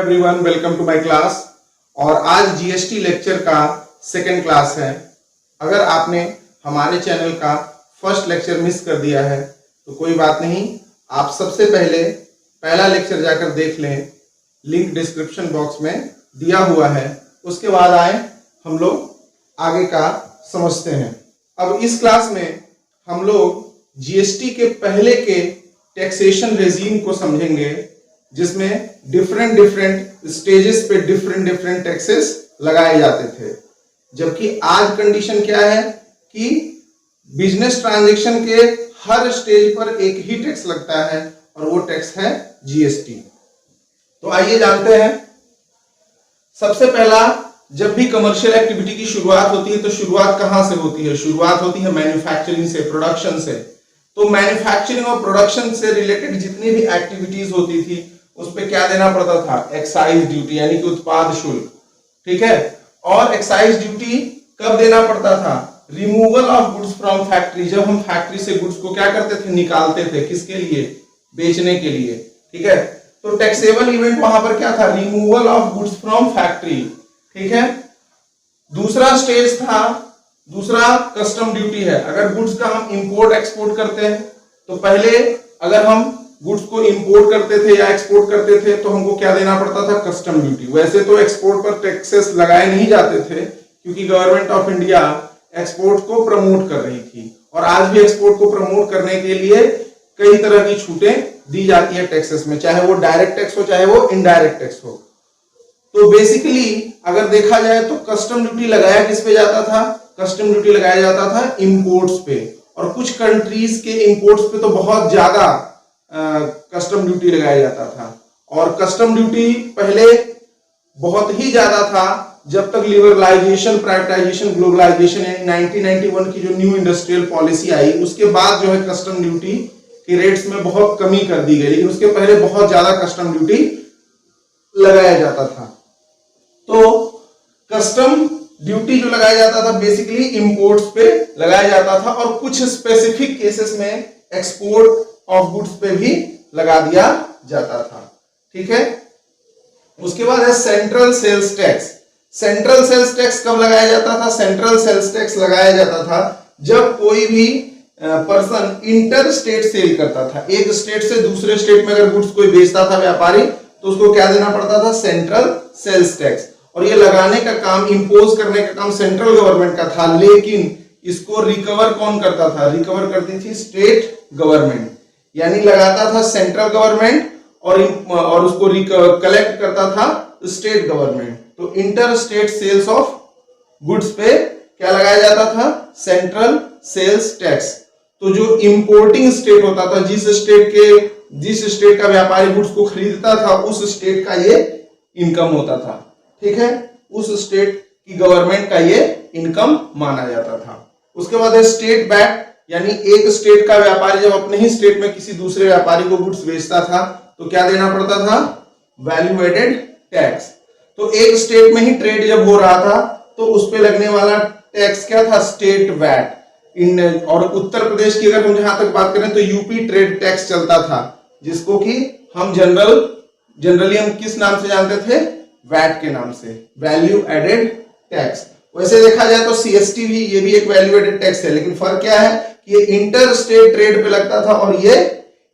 Everyone, welcome to my class. और आज GST lecture का सेकंड क्लास है। अगर आपने हमारे चैनल का फर्स्ट लेक्चर मिस कर दिया है तो कोई बात नहीं, आप सबसे पहले पहला लेक्चर जाकर देख लें, लिंक डिस्क्रिप्शन बॉक्स में दिया हुआ है। उसके बाद आए हम लोग आगे का समझते हैं। अब इस क्लास में हम लोग जीएसटी के पहले के टैक्सेशन रेजीम को समझेंगे, जिसमें डिफरेंट स्टेजेस पे डिफरेंट टैक्सेस लगाए जाते थे। जबकि आज कंडीशन क्या है कि बिजनेस ट्रांजैक्शन के हर स्टेज पर एक ही टैक्स लगता है और वो टैक्स है जीएसटी। तो आइए जानते हैं। सबसे पहला, जब भी कमर्शियल एक्टिविटी की शुरुआत होती है तो शुरुआत कहां से होती है? शुरुआत होती है मैन्युफैक्चरिंग से, प्रोडक्शन से। तो मैन्युफैक्चरिंग और प्रोडक्शन से रिलेटेड जितनी भी एक्टिविटीज होती थी उस पे क्या देना पड़ता था? एक्साइज ड्यूटी, यानी कि उत्पाद शुल्क। ठीक है। और एक्साइज ड्यूटी कब देना पड़ता था? Removal of goods from factory. जब हम फैक्ट्री से गुड्स को क्या करते थे? निकालते थे। किसके लिए? बेचने के लिए। ठीक है। तो टैक्सेबल इवेंट वहां पर क्या था? Removal of goods from factory. ठीक है। दूसरा स्टेज था, दूसरा कस्टम ड्यूटी है। अगर गुड्स का हम इंपोर्ट एक्सपोर्ट करते हैं तो पहले अगर हम गुड्स को इंपोर्ट करते थे या एक्सपोर्ट करते थे तो हमको क्या देना पड़ता था? Custom duty. वैसे तो एक्सपोर्ट पर टैक्सेस लगाए नहीं जाते थे, क्योंकि गवर्नमेंट ऑफ इंडिया एक्सपोर्ट को प्रमोट कर रही थी। और आज भी एक्सपोर्ट को प्रमोट करने के लिए कई तरह की छूटें दी जाती है टैक्सेस में, चाहे वो डायरेक्ट टैक्स हो चाहे वो इनडायरेक्ट टैक्स हो। तो बेसिकली अगर देखा जाए तो कस्टम ड्यूटी लगाया किस पे जाता था? कस्टम ड्यूटी लगाया जाता था इंपोर्ट्स पे। और कुछ कंट्रीज के इंपोर्ट्स पे तो बहुत ज्यादा कस्टम ड्यूटी लगाया जाता था। और कस्टम ड्यूटी पहले बहुत ही ज्यादा था जब तक लिबरलाइजेशन, प्राइवेटाइजेशन, ग्लोबलाइजेशन यानी 1991 की जो न्यू इंडस्ट्रियल पॉलिसी आई, उसके बाद जो है कस्टम ड्यूटी के रेट्स में बहुत कमी कर दी गई। लेकिन उसके पहले बहुत ज्यादा कस्टम ड्यूटी लगाया जाता था। तो कस्टम ड्यूटी जो लगाया जाता था बेसिकली इंपोर्ट्स पे लगाया जाता था, और कुछ स्पेसिफिक केसेस में एक्सपोर्ट ऑफ गुड्स पे भी लगा दिया जाता था। ठीक है। उसके बाद है central sales tax. Central sales tax कब लगाया जाता था? सेंट्रल सेल्स टैक्स लगाया जाता था जब कोई भी पर्सन इंटर स्टेट सेल करता था। एक स्टेट से दूसरे स्टेट में अगर गुड्स कोई बेचता था व्यापारी, तो उसको क्या देना पड़ता था? Central sales tax. और ये लगाने का काम, इंपोज करने का काम सेंट्रल गवर्नमेंट का था, लेकिन इसको रिकवर कौन करता था? रिकवर करती थी स्टेट गवर्नमेंट। यानी लगाता था सेंट्रल गवर्नमेंट और उसको कलेक्ट करता था स्टेट गवर्नमेंट। तो inter state sales of goods पे क्या लगाया जाता था? Central sales tax. तो जो इंपोर्टिंग स्टेट होता था, जिस स्टेट का व्यापारी गुड्स को खरीदता था, उस स्टेट का ये इनकम होता था। ठीक है। उस स्टेट की गवर्नमेंट का ये इनकम माना जाता था। उसके बाद है स्टेट वैट, यानी एक स्टेट का व्यापारी जब अपने ही स्टेट में किसी दूसरे व्यापारी को गुड्स बेचता था तो क्या देना पड़ता था? Value added tax. तो एक स्टेट में ही ट्रेड जब हो रहा था तो उस पे लगने वाला टैक्स क्या था? State VAT. और उत्तर प्रदेश की अगर हम जहां तक बात करें तो यूपी ट्रेड टैक्स चलता था, जिसको कि हम जनरली हम किस नाम से जानते थे? वैट के नाम से, वैल्यू एडेड टैक्स। वैसे देखा जाए तो सीएसटी भी, ये भी एक वैल्यू एडेड टैक्स है, लेकिन फर्क क्या है कि ये इंटर स्टेट ट्रेड पे लगता था और ये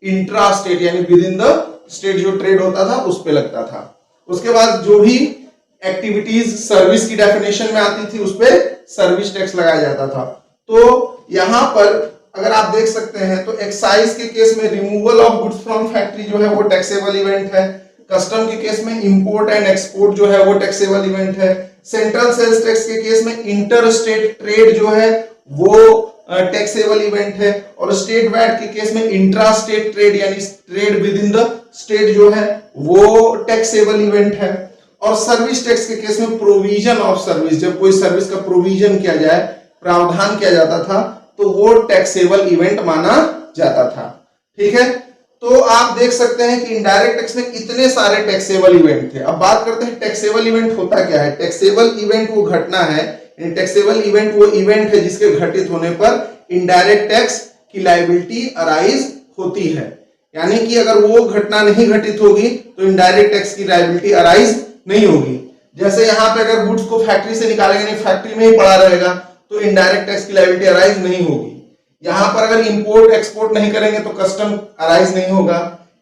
इंट्रा स्टेट यानी विद इन द स्टेट जो ट्रेड होता था उस पे लगता था। उसके बाद जो भी एक्टिविटीज सर्विस की डेफिनेशन में आती थी उस पे सर्विस टैक्स लगाया जाता था। तो यहां पर अगर आप देख सकते हैं तो एक्साइज के केस में removal of goods from factory जो है वो टैक्सेबल इवेंट है। कस्टम के केस में इंपोर्ट एंड एक्सपोर्ट जो है वो टैक्सेबल इवेंट है। सेंट्रल सेल्स टैक्स के केस में इंटर स्टेट ट्रेड जो है वो टैक्सेबल इवेंट है। और स्टेट वैट के केस में इंट्रा स्टेट ट्रेड यानी trade with in the state जो है वो टैक्सेबल इवेंट है। और सर्विस टैक्स के केस में प्रोविजन ऑफ सर्विस, जब कोई सर्विस का प्रोविजन किया जाए, प्रावधान किया जाता था, तो वो टैक्सेबल इवेंट माना जाता था। ठीक है। तो आप देख सकते हैं कि इनडायरेक्ट टैक्स में इतने सारे टैक्सेबल इवेंट थे। अब बात करते हैं टैक्सेबल इवेंट होता क्या है। टैक्सेबल इवेंट वो घटना है, टैक्सेबल इवेंट वो इवेंट है जिसके घटित होने पर इनडायरेक्ट टैक्स की लायबिलिटी अराइज होती है। यानी कि अगर वो घटना नहीं घटित होगी तो इनडायरेक्ट टैक्स की लायबिलिटी अराइज नहीं होगी। जैसे यहाँ पे अगर गुड्स को फैक्ट्री से निकालेंगे, नहीं फैक्ट्री में ही पड़ा रहेगा, तो इनडायरेक्ट टैक्स की लायबिलिटी अराइज नहीं होगी। यहाँ पर अगर इंपोर्ट एक्सपोर्ट नहीं करेंगे तो कस्टम अराइज नहीं होगा,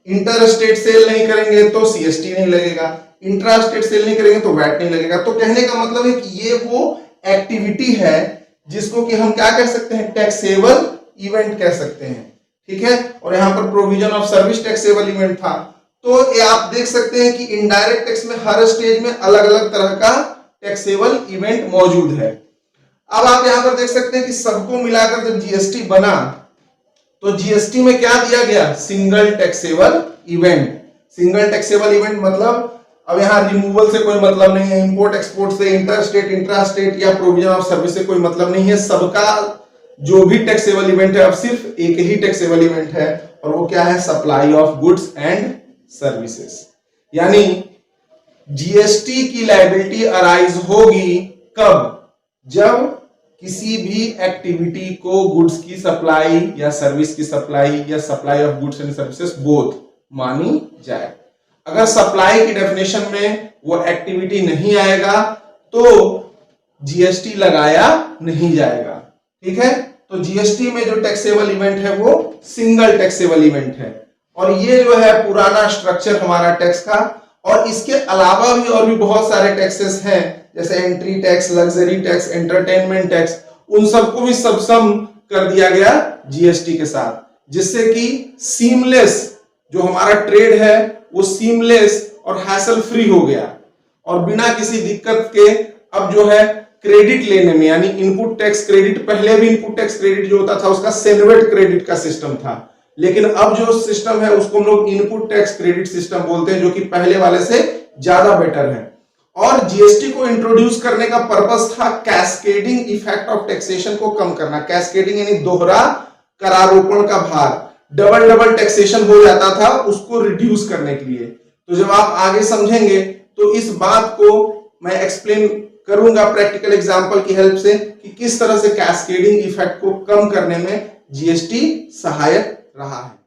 इंटर स्टेट सेल नहीं करेंगे तो सीएसटी नहीं लगेगा, इंट्रा स्टेट सेल नहीं करेंगे तो वैट नहीं लगेगा। तो कहने का मतलब है कि ये वो एक्टिविटी है जिसको कि हम क्या कह सकते हैं, टैक्सेबल इवेंट कह सकते हैं, ठीक है। और यहाँ पर provision of service taxable event था। तो ये आप देख सकते हैं कि इनडायरेक्ट टैक्स में हर स्टेज में अलग अलग तरह का टैक्सेबल इवेंट मौजूद है। अब आप यहां पर देख सकते हैं कि सबको मिलाकर जब जीएसटी बना तो जीएसटी में क्या दिया गया, single taxable event. Single taxable event मतलब अब यहां रिमूवल से कोई मतलब नहीं है, इंपोर्ट एक्सपोर्ट से, इंटर स्टेट इंट्रा स्टेट या प्रोविजन ऑफ सर्विस से कोई मतलब नहीं है। सबका जो भी टैक्सेबल इवेंट है अब सिर्फ एक ही टैक्सेबल इवेंट है, और वो क्या है, supply of goods and services. यानी जीएसटी की लायबिलिटी अराइज होगी कब, जब किसी भी एक्टिविटी को गुड्स की सप्लाई या सर्विस की सप्लाई या supply of goods and services both मानी जाए। अगर सप्लाई की डेफिनेशन में वो एक्टिविटी नहीं आएगा तो जीएसटी लगाया नहीं जाएगा, ठीक है। तो जीएसटी में जो टैक्सेबल इवेंट है वो सिंगल टैक्सेबल इवेंट है, और ये जो है पुराना स्ट्रक्चर हमारा टैक्स का। और इसके अलावा भी और भी बहुत सारे टैक्सेस हैं, जैसे entry tax, luxury tax, entertainment tax, उन सबको भी सबसम कर दिया गया जीएसटी के साथ, जिससे कि सीमलेस जो हमारा ट्रेड है वो सीमलेस और हैसल फ्री हो गया, और बिना किसी दिक्कत के अब जो है क्रेडिट लेने में, यानी इनपुट टैक्स क्रेडिट, पहले भी इनपुट टैक्स क्रेडिट जो होता था उसका सेनवेट क्रेडिट का सिस्टम था, लेकिन अब जो सिस्टम है उसको हम लोग इनपुट टैक्स क्रेडिट सिस्टम बोलते हैं, जो कि पहले वाले से ज्यादा बेटर है। और जीएसटी को इंट्रोड्यूस करने का पर्पस था कैस्केडिंग इफेक्ट ऑफ टैक्सेशन को कम करना। कैस्केडिंग यानी दोहरा करारोपण का भार, डबल डबल टैक्सेशन हो जाता था, उसको रिड्यूस करने के लिए। तो जब आप आगे समझेंगे तो इस बात को मैं एक्सप्लेन करूंगा प्रैक्टिकल एग्जांपल की हेल्प से कि किस तरह से कैस्केडिंग इफेक्ट को कम करने में जीएसटी सहायक रहा है।